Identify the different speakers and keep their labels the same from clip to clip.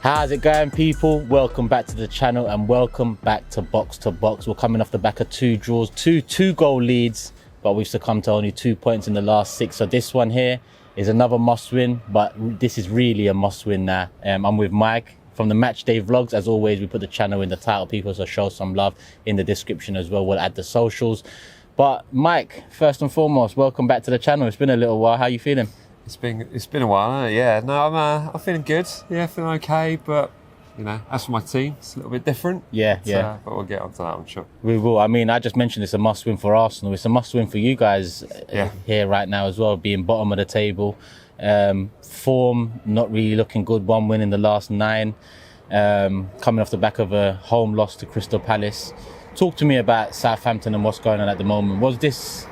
Speaker 1: How's it going, people? Welcome back to the channel and welcome back to Box to Box. We're coming off the back of two draws, two goal leads, but we've succumbed to only 2 points in the last 6. So this one here is another must win, but this is really a must win now. I'm with Mike from the Match Day Vlogs. As always, we put the channel in the title, people, so show some love in the description as well. We'll add the socials. But Mike, first and foremost, welcome back to the channel. It's been a little while. How are you feeling?
Speaker 2: It's been a while, hasn't it? Yeah. No, I'm feeling good. Yeah, feeling okay. But you know, as for my team, it's a little bit different.
Speaker 1: Yeah.
Speaker 2: But we'll get onto that, I'm sure.
Speaker 1: We will. I mean, I just mentioned it's a must win for Arsenal. It's a must win for you guys here right now as well, being bottom of the table. Form not really looking good. 1 win in the last 9. Coming off the back of a home loss to Crystal Palace. Talk to me about Southampton and what's going on at the moment. Was this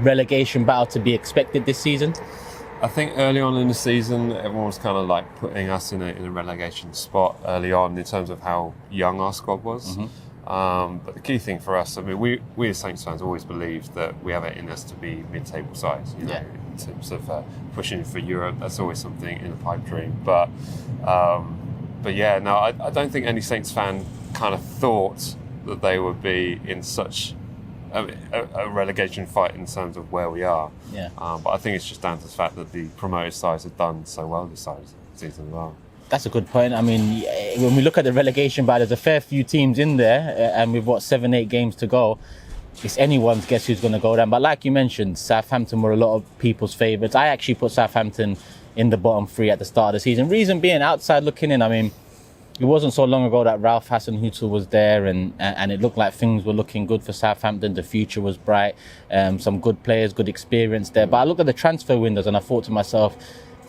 Speaker 1: relegation battle to be expected this season?
Speaker 2: I think early on in the season, everyone was kind of like putting us in a relegation spot early on in terms of how young our squad was. Mm-hmm. But the key thing for us, I mean, we as Saints fans always believed that we have it in us to be mid-table sides, you know, in terms of pushing for Europe. That's always something in a pipe dream. But yeah, no, I don't think any Saints fan kind of thought that they would be in such a relegation fight in terms of where we are. But I think it's just down to the fact that the promoted sides have done so well this season as well.
Speaker 1: That's a good point. I mean, when we look at the relegation battle, there's a fair few teams in there, and we've got 7-8 games to go. It's anyone's guess who's going to go down. But like you mentioned, Southampton were a lot of people's favourites. I actually put Southampton in the bottom 3 at the start of the season. Reason being, outside looking in, I mean, it wasn't so long ago that Ralph Hasenhüttl was there and it looked like things were looking good for Southampton. The future was bright. Some good players, good experience there. But I looked at the transfer windows and I thought to myself,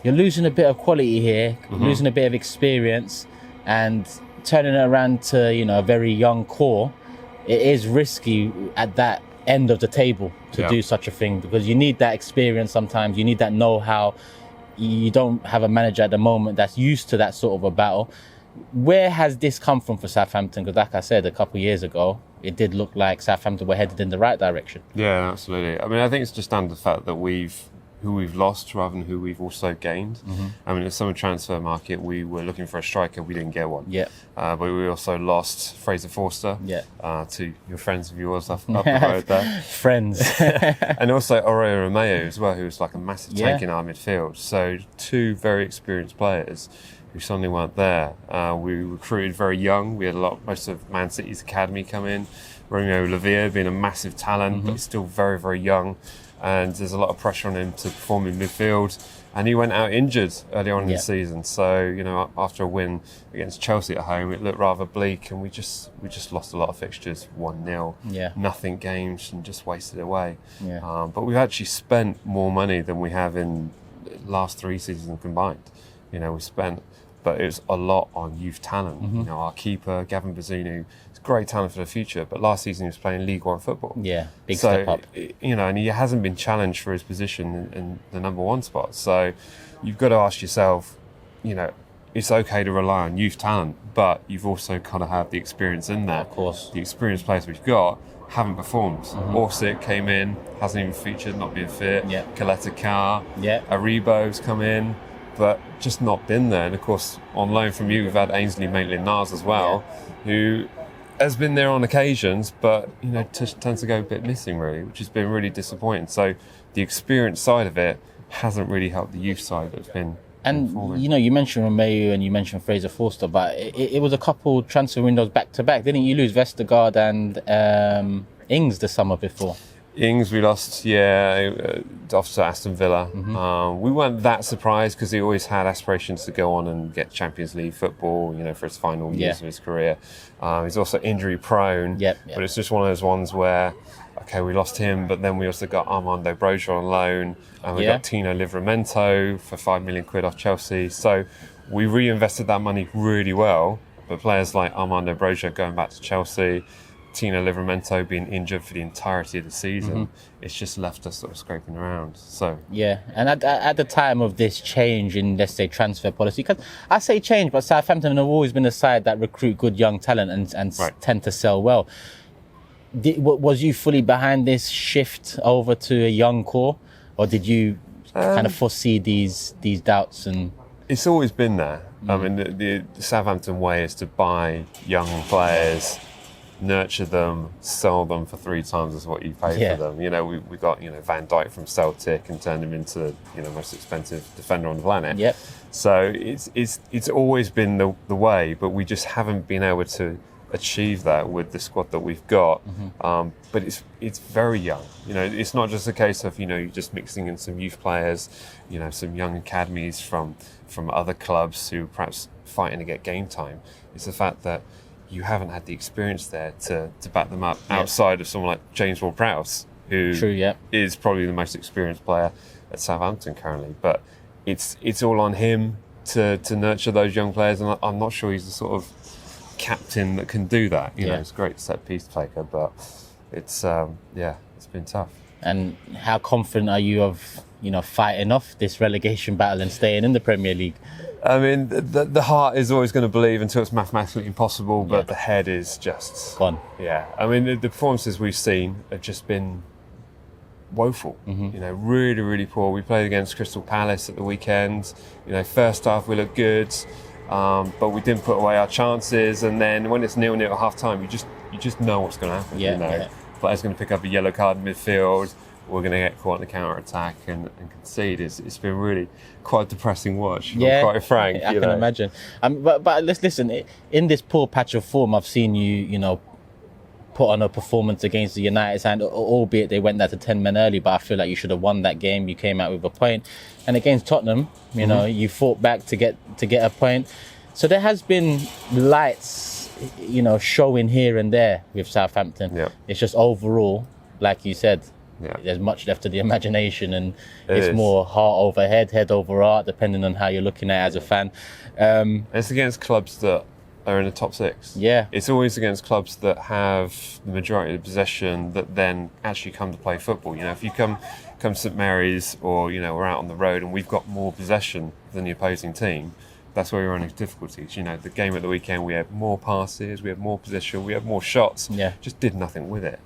Speaker 1: you're losing a bit of quality here, losing a bit of experience, and turning it around to, you know, a very young core. It is risky at that end of the table to do such a thing, because you need that experience sometimes. You need that know-how. You don't have a manager at the moment that's used to that sort of a battle. Where has this come from for Southampton? Because like I said, a couple of years ago, it did look like Southampton were headed in the right direction. Yeah,
Speaker 2: absolutely. I mean, I think it's just down to the fact that who we've lost rather than who we've also gained. Mm-hmm. I mean, in the summer transfer market, we were looking for a striker, we didn't get one. But we also lost Fraser Forster to your friends of yours up the road there.
Speaker 1: Friends.
Speaker 2: And also Aurelio Romeo as well, who was like a massive tank in our midfield. So 2 very experienced players who suddenly weren't there. We recruited very young. We had most of Man City's academy come in. Romeo Lavia being a massive talent, but he's still very, very young. And there's a lot of pressure on him to perform in midfield. And he went out injured early on in the season. So, you know, after a win against Chelsea at home, it looked rather bleak. And we just lost a lot of fixtures, 1-0. Nothing games, and just wasted away. But we've actually spent more money than we have in the last 3 seasons combined. You know, we spent, but it was a lot on youth talent. You know, our keeper, Gavin Bazunu, is great talent for the future, but last season he was playing League One football.
Speaker 1: Big step up.
Speaker 2: You know, and he hasn't been challenged for his position in the number 1 spot. So you've got to ask yourself, you know, it's okay to rely on youth talent, but you've also got to have the experience in there.
Speaker 1: Of course.
Speaker 2: The experienced players we've got haven't performed. Orsic came in, hasn't even featured, not being fit. Coletta Carr, Aribo's come in, but just not been there. And of course, on loan from you, we've had Ainsley Maitland-Niles as well, who has been there on occasions, but you know, tends to go a bit missing really, which has been really disappointing. So the experience side of it hasn't really helped the youth side that's been.
Speaker 1: And you know, you mentioned Romeo and you mentioned Fraser Forster, but it was a couple transfer windows back to back, didn't you? Lose Vestergaard and Ings the summer before.
Speaker 2: Ings we lost, off to Aston Villa. We weren't that surprised because he always had aspirations to go on and get Champions League football, you know, for his final years of his career. He's also injury prone, but it's just one of those ones where, okay, we lost him, but then we also got Armando Broja on loan, and we got Tino Livramento for £5 million off Chelsea. So we reinvested that money really well, but players like Armando Broja going back to Chelsea, Tino Livramento being injured for the entirety of the season, it's just left us sort of scraping around. So
Speaker 1: and at the time of this change in, let's say, transfer policy, because I say change, but Southampton have always been a side that recruit good young talent and tend to sell well. Was you fully behind this shift over to a young core, or did you kind of foresee these doubts and
Speaker 2: It's always been there. I mean, the Southampton way is to buy young players, nurture them, sell them for 3 times as what you pay for them. You know, we got, you know, Van Dijk from Celtic and turned him into, you know, most expensive defender on the planet.
Speaker 1: Yep.
Speaker 2: So it's always been the way, but we just haven't been able to achieve that with the squad that we've got. But it's very young. You know, it's not just a case of, you know, you're just mixing in some youth players, you know, some young academies from other clubs who perhaps fighting to get game time. It's the fact that you haven't had the experience there to back them up outside of someone like James Ward-Prowse, who is probably the most experienced player at Southampton currently. But it's all on him to nurture those young players, and I'm not sure he's the sort of captain that can do that. You know, he's a great set piece taker, but it's been tough.
Speaker 1: And how confident are you of, you know, fighting off this relegation battle and staying in the Premier League?
Speaker 2: I mean, the heart is always going to believe until it's mathematically impossible, but the head is just
Speaker 1: gone.
Speaker 2: Yeah, I mean, the performances we've seen have just been woeful. You know, really, really poor. We played against Crystal Palace at the weekend. You know, first half we looked good, but we didn't put away our chances. And then when it's 0-0 at half time, you just know what's going to happen. You know, player's going to pick up a yellow card in midfield. We're going to get caught in the counter-attack and concede. It's been really quite a depressing watch, if I'm quite frank.
Speaker 1: I can imagine. But let's listen, in this poor patch of form, I've seen you know, put on a performance against the United side, albeit they went there to 10 men early, but I feel like you should have won that game. You came out with a point. And against Tottenham, you know, you fought back to get a point. So there has been lights, you know, showing here and there with Southampton. It's just overall, like you said, there's much left to the imagination, and it's more heart over head, head over heart, depending on how you're looking at it as a fan.
Speaker 2: It's against clubs that are in the top 6. It's always against clubs that have the majority of the possession that then actually come to play football. You know, if you come to St Mary's, or, you know, we're out on the road and we've got more possession than the opposing team, that's where we run into difficulties. You know, the game at the weekend, we had more passes, we had more possession, we had more shots, just did nothing with it.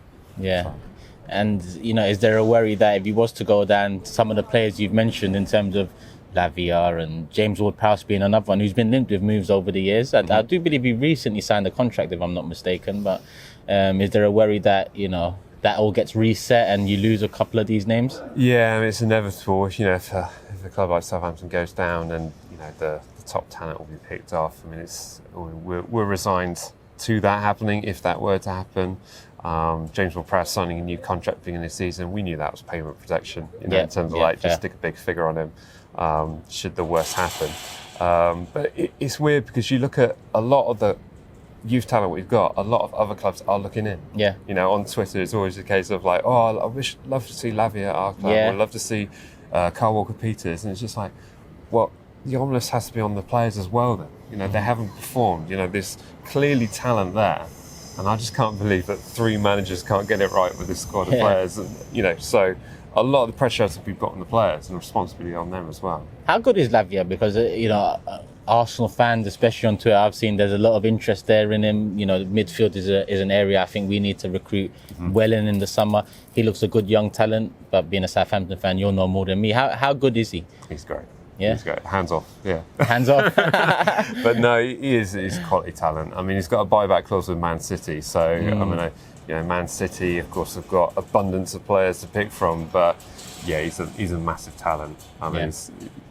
Speaker 1: And, you know, is there a worry that if he was to go down, some of the players you've mentioned in terms of Lavia and James Ward-Prowse being another one who's been linked with moves over the years? I do believe he recently signed a contract, if I'm not mistaken, but is there a worry that, you know, that all gets reset and you lose a couple of these names? Yeah,
Speaker 2: I mean, it's inevitable. You know, if a club like Southampton goes down, and, you know, the top talent will be picked off. I mean, we're resigned to that happening if that were to happen. James Ward-Prowse signing a new contract at the beginning of the season, we knew that was payment protection, you know, in terms of just stick a big figure on him should the worst happen. But it's weird because you look at a lot of the youth talent we've got, a lot of other clubs are looking in. You know, on Twitter it's always a case of like, oh, love to see Lavia at our club, or I'd love to see Kyle Walker-Peters, and it's just like, well, the onus has to be on the players as well then. You know, they haven't performed. You know, there's clearly talent there. And I just can't believe that 3 managers can't get it right with this squad of players. And, you know, so a lot of the pressure has to be put on the players and responsibility on them as well.
Speaker 1: How good is Lavia? Because, you know, Arsenal fans, especially on Twitter, I've seen there's a lot of interest there in him. You know, midfield is an area I think we need to recruit well in the summer. He looks a good young talent, but being a Southampton fan, you'll know more than me. How good is he?
Speaker 2: He's great. He's great. Hands off,
Speaker 1: Hands off.
Speaker 2: But no, he's quality talent. I mean, he's got a buyback clause with Man City. So, I mean, you know, Man City, of course, have got abundance of players to pick from. But, yeah, he's a massive talent. I mean,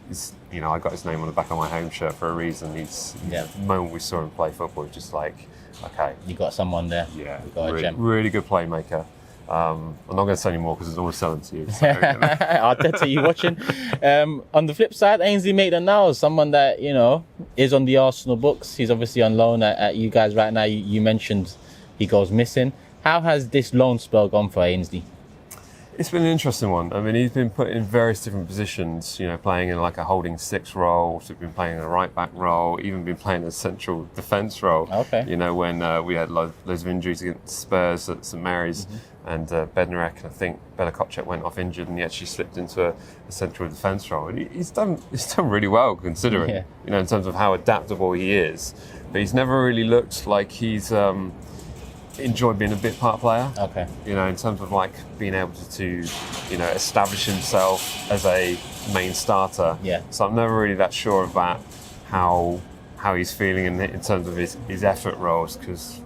Speaker 2: he's, you know, I got his name on the back of my home shirt for a reason. The moment we saw him play football, it's just like, okay.
Speaker 1: You got someone there.
Speaker 2: Yeah,
Speaker 1: you got a gem.
Speaker 2: Really good playmaker. I'm not going to say any more because I don't want to sell them to you. So, you know.
Speaker 1: Arteta, you watching? On the flip side, Ainsley Maitland-Niles, someone that, you know, is on the Arsenal books. He's obviously on loan at you guys right now. You mentioned he goes missing. How has this loan spell gone for Ainsley?
Speaker 2: It's been an interesting one. I mean, he's been put in various different positions, you know, playing in like a holding 6 role, so been playing in a right back role, even been playing a central defence role. You know, when we had loads of injuries against Spurs at St Mary's, and Bednarek, and I think Bela Kotchek went off injured, and he actually slipped into a central defence role. And he's done really well considering, you know, in terms of how adaptable he is. But he's never really looked like he's enjoyed being a bit part player. You know, in terms of like being able to you know, establish himself as a main starter.
Speaker 1: Yeah.
Speaker 2: So I'm never really that sure about how he's feeling in terms of his effort roles, because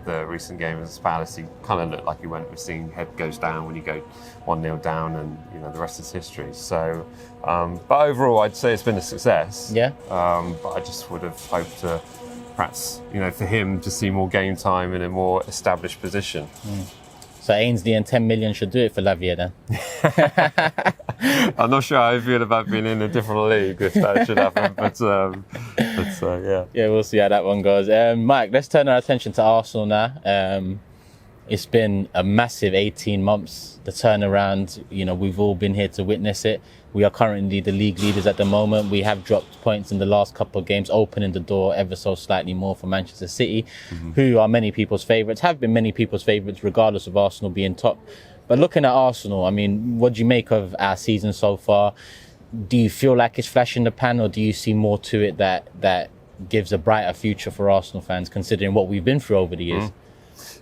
Speaker 2: the recent game against Palace, he kind of looked like he went with seeing head goes down when you go 1-0 down, and the rest is history. So, but overall, I'd say it's been a success.
Speaker 1: Yeah.
Speaker 2: But I just would have hoped to perhaps, for him to see more game time in a more established position.
Speaker 1: So Ainsley and 10 million should do it for Lavia then.
Speaker 2: I'm not sure how I feel about being in a different league if that should happen, but yeah.
Speaker 1: Yeah, we'll see how that one goes. Mike, let's turn our attention to Arsenal now. It's been a massive 18 months, the turnaround. We've all been here to witness it. We are currently the league leaders at the moment. We have dropped points in the last couple of games, opening the door ever so slightly more for Manchester City, who are many people's favourites, have been many people's favourites, regardless of Arsenal being top. But looking at Arsenal, I mean, what do you make of our season so far? Do you feel like it's flash in the pan, or do you see more to it that gives a brighter future for Arsenal fans, considering what we've been through over the years?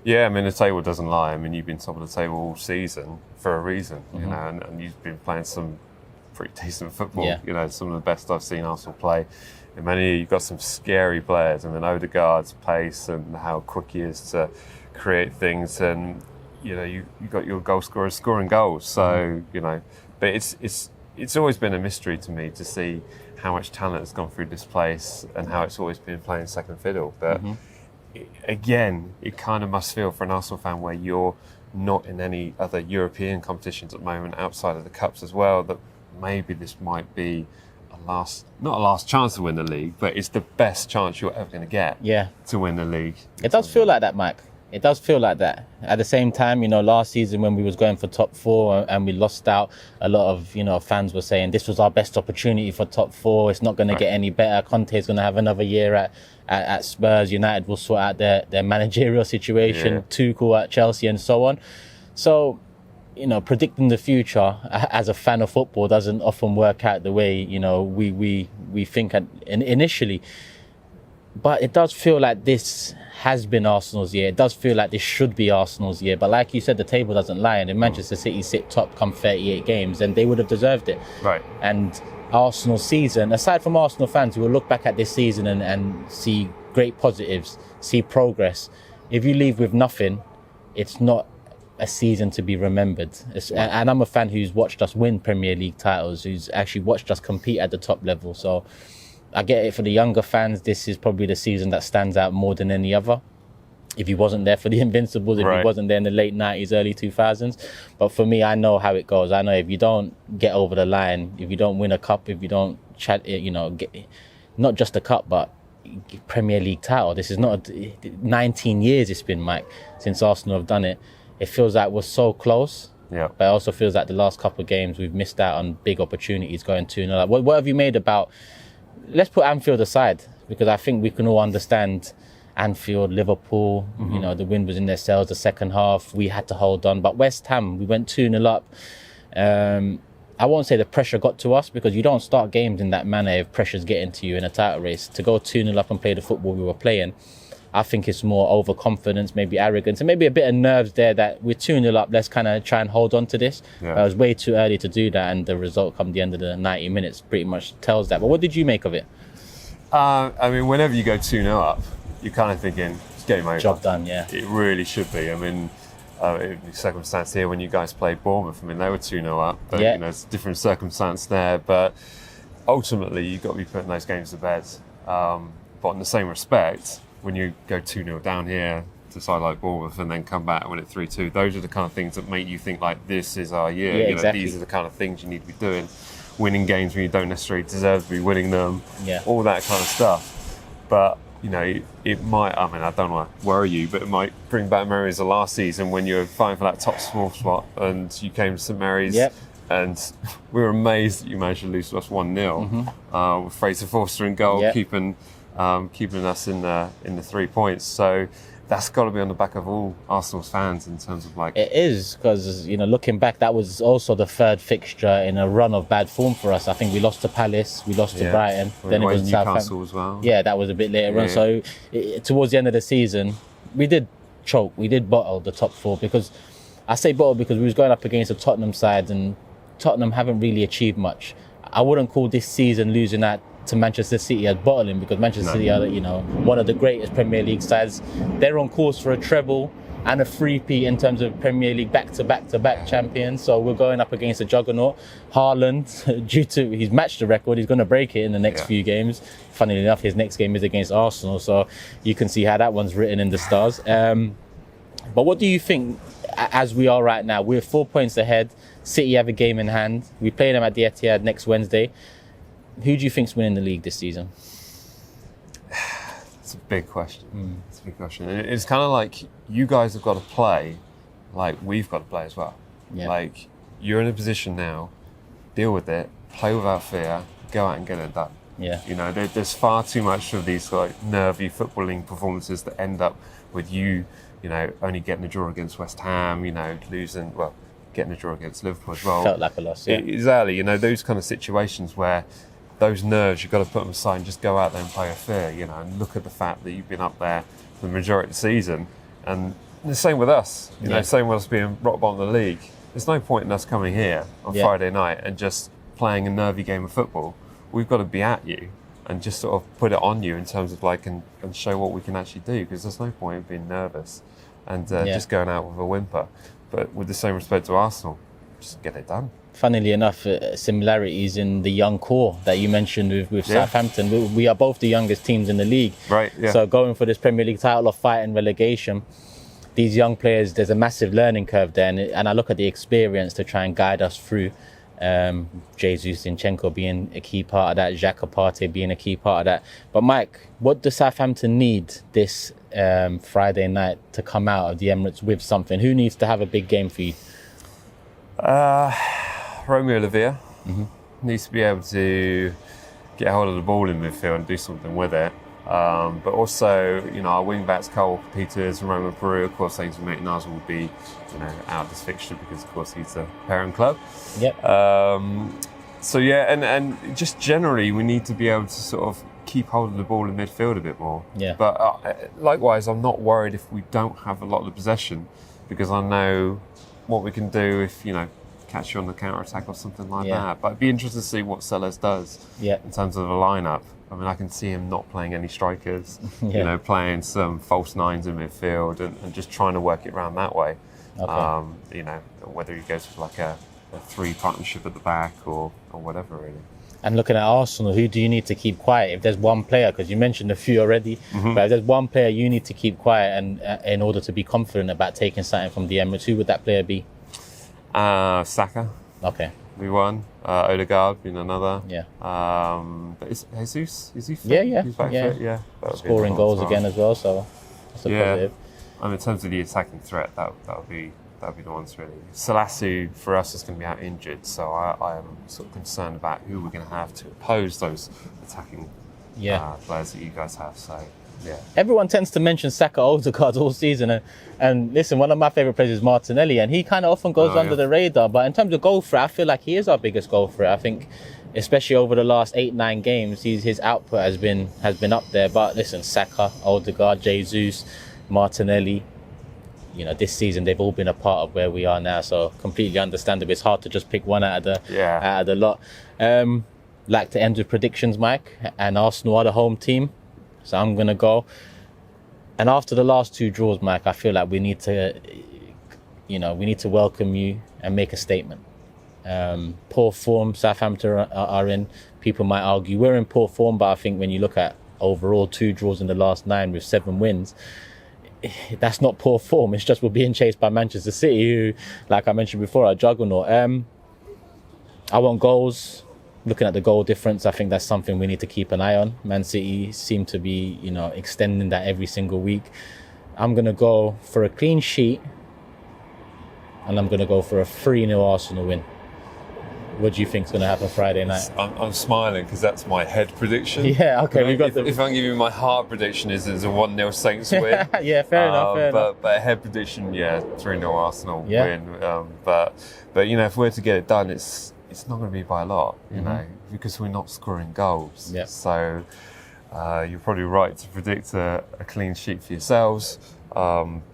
Speaker 2: Yeah, I mean, the table doesn't lie. I mean, you've been top of the table all season for a reason, and you've been playing some pretty decent football.
Speaker 1: Yeah.
Speaker 2: Some of the best I've seen Arsenal play. In many, you've got some scary players. I mean, Odegaard's pace and how quick he is to create things, and you got your goal scorers scoring goals. So but it's always been a mystery to me to see how much talent has gone through this place and how it's always been playing second fiddle. But again, it kind of must feel for an Arsenal fan where you're not in any other European competitions at the moment outside of the cups as well, that maybe this might be not a last chance to win the league, but it's the best chance you're ever going to get to win the league.
Speaker 1: It does feel like that, Mike. It does feel like that. At the same time, last season when we was going for top four and we lost out, a lot of, fans were saying this was our best opportunity for top four. It's not going to get any better. Conte's going to have another year at Spurs. United will sort out their managerial situation. Tuchel at Chelsea and so on. So, predicting the future as a fan of football doesn't often work out the way, we think initially. But it does feel like this has been Arsenal's year. It does feel like this should be Arsenal's year. But like you said, the table doesn't lie. And if Manchester City sit top come 38 games, then they would have deserved it.
Speaker 2: Right.
Speaker 1: And Arsenal's season, aside from Arsenal fans who will look back at this season and see great positives, see progress, if you leave with nothing, it's not a season to be remembered. And I'm a fan who's watched us win Premier League titles, who's actually watched us compete at the top level. So I get it. For the younger fans, this is probably the season that stands out more than any other. If he wasn't there for the Invincibles, if he wasn't there in the late 90s, early 2000s. But for me, I know how it goes. I know if you don't get over the line, if you don't win a cup, if you don't get not just a cup, but Premier League title. This is not 19 years it's been, Mike, since Arsenal have done it. It feels like we're so close.
Speaker 2: Yeah.
Speaker 1: But it also feels like the last couple of games we've missed out on big opportunities going 2-0. What have you made about... Let's put Anfield aside, because I think we can all understand Anfield, Liverpool, the wind was in their sails the second half. We had to hold on. But West Ham, we went 2-0 up. I won't say the pressure got to us, because you don't start games in that manner if pressure's getting to you in a title race. To go 2-0 up and play the football we were playing, I think it's more overconfidence, maybe arrogance, and maybe a bit of nerves there that we're 2-0 up, let's kind of try and hold on to this. It was way too early to do that, and the result come the end of the 90 minutes pretty much tells that. But what did you make of it?
Speaker 2: I mean, whenever you go 2-0 up, you're kind of thinking, it's game over.
Speaker 1: Job done, yeah.
Speaker 2: It really should be. I mean, the circumstance here when you guys played Bournemouth, I mean, they were 2-0 up, but it's a different circumstance there. But ultimately, you've got to be putting those games to bed. But in the same respect, when you go 2-0 down here to a side like Bournemouth and then come back and win it 3-2, those are the kind of things that make you think like, this is our year.
Speaker 1: Exactly.
Speaker 2: These are the kind of things you need to be doing. Winning games when you don't necessarily deserve to be winning them. All that kind of stuff. But, it might, I mean, I don't want to worry you, but it might bring back memories of last season when you were fighting for that top small spot and you came to St Mary's. And we were amazed that you managed to lose to us 1-0 with Fraser Forster in goal, keeping us in the 3 points. So that's got to be on the back of all Arsenal's fans in terms of like...
Speaker 1: It is, because, looking back, that was also the third fixture in a run of bad form for us. I think we lost to Palace, we lost to Brighton, then it was
Speaker 2: Newcastle as well.
Speaker 1: Yeah, that was a bit later on. So towards the end of the season, we did choke, we did bottle the top four, because I say bottle because we was going up against the Tottenham sides, and Tottenham haven't really achieved much. I wouldn't call this season losing out to Manchester City as bottling, because Manchester City are, one of the greatest Premier League sides. They're on course for a treble and a three-peat in terms of Premier League back-to-back champions. So we're going up against a juggernaut. Haaland, due to he's matched the record, he's going to break it in the next few games. Funnily enough, his next game is against Arsenal, so you can see how that one's written in the stars. But what do you think, as we are right now? We're 4 points ahead. City have a game in hand. We play them at the Etihad next Wednesday. Who do you think's winning the league this season?
Speaker 2: It's a big question. It's a big question. It's kind of like you guys have got to play like we've got to play as well.
Speaker 1: Yeah.
Speaker 2: Like, you're in a position now, deal with it, play without fear, go out and get it done.
Speaker 1: Yeah.
Speaker 2: There's far too much of these like nervy footballing performances that end up with you, only getting a draw against West Ham, losing, getting a draw against Liverpool as well.
Speaker 1: Felt like a loss, yeah.
Speaker 2: Exactly. Those kind of situations where those nerves, you've got to put them aside and just go out there and play a fair, and look at the fact that you've been up there for the majority of the season. And the same with us, same with us being rock bottom of the league. There's no point in us coming here on Friday night and just playing a nervy game of football. We've got to be at you and just sort of put it on you in terms of and show what we can actually do, because there's no point in being nervous and just going out with a whimper. But with the same respect to Arsenal, just get it done. Funnily
Speaker 1: enough, similarities in the young core that you mentioned with Southampton. We are both the youngest teams in the league.
Speaker 2: Right, yeah.
Speaker 1: So going for this Premier League title or fighting relegation, these young players, there's a massive learning curve there. And I look at the experience to try and guide us through. Jesus Zinchenko being a key part of that, Xhaka Partey being a key part of that. But Mike, what does Southampton need this Friday night to come out of the Emirates with something? Who needs to have a big game for you?
Speaker 2: Romeo Lavia needs to be able to get hold of the ball in midfield and do something with it. But also, our wing backs, Cole Peters and Roman Peru, of course, Ainsley Maitland-Niles will be, out of this fixture because, of course, he's a parent club.
Speaker 1: Yep.
Speaker 2: So, and just generally, we need to be able to sort of keep hold of the ball in midfield a bit more.
Speaker 1: Yeah.
Speaker 2: But likewise, I'm not worried if we don't have a lot of the possession, because I know what we can do if, catch you on the counter-attack or something like that. But I'd be interested to see what Sellers does in terms of the lineup. I mean, I can see him not playing any strikers, playing some false nines in midfield and just trying to work it around that way. Okay. Whether he goes with like a three partnership at the back or whatever, really.
Speaker 1: And looking at Arsenal, who do you need to keep quiet? If there's one player, because you mentioned a few already, but if there's one player you need to keep quiet and in order to be confident about taking something from the Emirates, who would that player be?
Speaker 2: Saka.
Speaker 1: Okay.
Speaker 2: Be one. Odegaard being another.
Speaker 1: Yeah.
Speaker 2: But is he fit?
Speaker 1: Yeah.
Speaker 2: He's back fit? Yeah.
Speaker 1: Scoring goals again as well, so that's a positive.
Speaker 2: In terms of the attacking threat, that would be the ones really. Salasu for us is going to be out injured, so I am sort of concerned about who we're going to have to oppose those attacking players that you guys have. So. Yeah. Everyone
Speaker 1: tends to mention Saka, Odegaard all season, and listen, one of my favourite players is Martinelli, and he kind of often goes under the radar. But in terms of goal threat, I feel like he is our biggest goal threat. I think, especially over the last 8-9 games, his output has been up there. But listen, Saka, Odegaard, Jesus, Martinelli, this season they've all been a part of where we are now. So completely understandable. It's hard to just pick one out of the lot. Like to end with predictions, Mike, and Arsenal are the home team. So I'm going to go. And after the last two draws, Mike, I feel like we need to welcome you and make a statement. Poor form Southampton are in. People might argue we're in poor form, but I think when you look at overall 2 draws in the last 9 with 7 wins, that's not poor form. It's just we're being chased by Manchester City, who, like I mentioned before, are a juggernaut. I want goals. Looking at the goal difference, I think that's something we need to keep an eye on. Man City seem to be, extending that every single week. I'm going to go for a clean sheet, and I'm going to go for a 3-0 Arsenal win. What do you think is going to happen Friday night?
Speaker 2: I'm smiling because that's my head prediction.
Speaker 1: Yeah, okay.
Speaker 2: If I'm giving you my heart prediction, is a 1-0 Saints win.
Speaker 1: Yeah, fair enough.
Speaker 2: But a head prediction, 3-0 Arsenal win. But if we're to get it done, it's not going to be by a lot, because we're not scoring goals.
Speaker 1: Yeah.
Speaker 2: So You're probably right to predict a clean sheet for yourselves,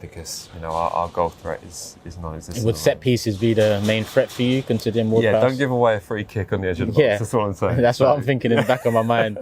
Speaker 2: because our goal threat is non-existent.
Speaker 1: Would set pieces be the main threat for you, considering Ward-Prowse?
Speaker 2: Yeah, don't give away a free kick on the edge of the box.
Speaker 1: Yeah.
Speaker 2: That's what I'm saying.
Speaker 1: That's what I'm thinking in the back of my mind.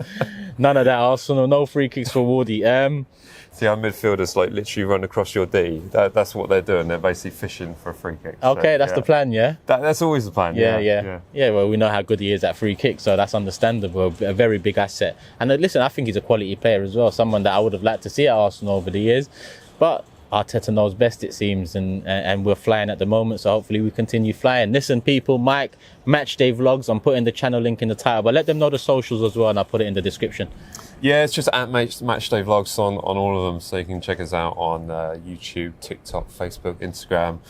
Speaker 1: None of that, Arsenal. No free kicks for Wardy.
Speaker 2: See our midfielders like literally run across your D. That's what they're doing. They're basically fishing for a free kick.
Speaker 1: Okay,
Speaker 2: so,
Speaker 1: that's the plan, yeah?
Speaker 2: That's always the plan.
Speaker 1: Yeah. Well, we know how good he is at free kicks, so that's understandable. A very big asset. And listen, I think he's a quality player as well. Someone that I would have liked to see at Arsenal over the years. But Arteta knows best, it seems, and we're flying at the moment, so hopefully we continue flying. Listen, people, Mike, Matchday Vlogs, I'm putting the channel link in the title, but let them know the socials as well, and I'll put it in the description.
Speaker 2: Yeah, it's just at Matchday Vlogs on all of them, so you can check us out on YouTube, TikTok, Facebook, Instagram,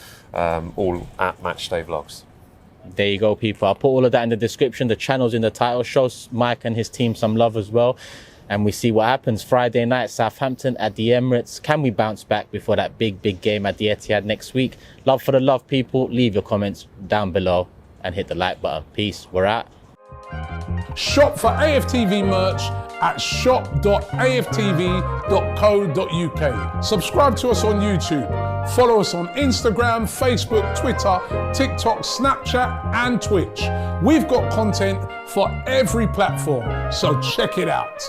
Speaker 2: all at Matchday Vlogs.
Speaker 1: There you go, people. I'll put all of that in the description. The channel's in the title. Show Mike and his team some love as well. And we see what happens. Friday night, Southampton at the Emirates. Can we bounce back before that big game at the Etihad next week? Love for the love, people. Leave your comments down below and hit the like button. Peace. We're out.
Speaker 3: Shop for AFTV merch at shop.aftv.co.uk. Subscribe to us on YouTube. Follow us on Instagram, Facebook, Twitter, TikTok, Snapchat, and Twitch. We've got content for every platform, so check it out.